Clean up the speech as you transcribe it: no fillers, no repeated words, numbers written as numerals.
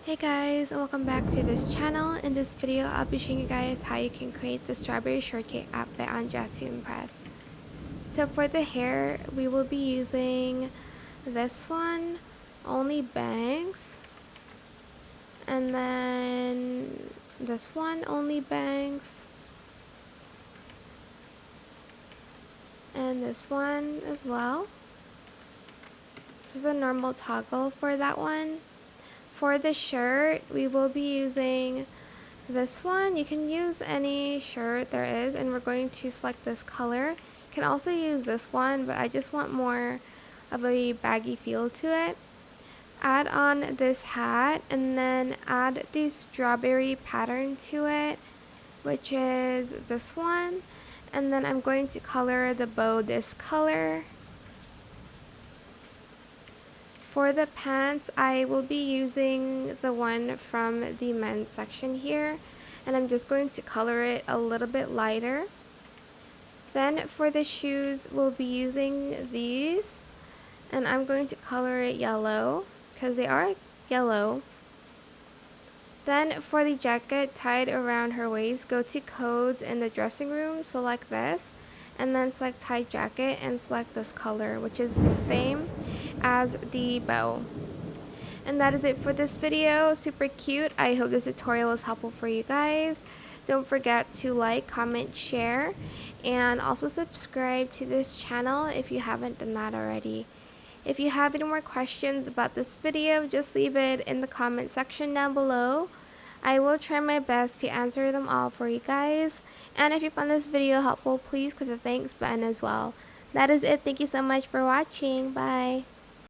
Hey guys, and welcome back to this channel. In this video, I'll be showing you guys how you can create the Strawberry Shortcake outfit on Dress to Impress. So for the hair, we will be using this one, only bangs, and then this one, only bangs, and this one as well. This is a normal toggle for that one. For the shirt, we will be using this one. You can use any shirt there is, and we're going to select this color. You can also use this one, but I just want more of a baggy feel to it. Add on this hat and then add the strawberry pattern to it, which is this one. And then I'm going to color the bow this color. For the pants, I will be using the one from the men's section here, and I'm just going to color it a little bit lighter. Then for the shoes, we'll be using these, and I'm going to color it yellow because they are yellow. Then for the jacket tied around her waist, go to codes in the dressing room, select this, and then select tie jacket and select this color, which is the same as the bow. And that is it for this video. Super cute. I hope this tutorial was helpful for you guys. Don't forget to like, comment, share, and also subscribe to this channel if you haven't done that already. If you have any more questions about this video, just leave it in the comment section down below. I will try my best to answer them all for you guys. And if you found this video helpful, please click the thanks button as well. That is it. Thank you so much for watching. Bye.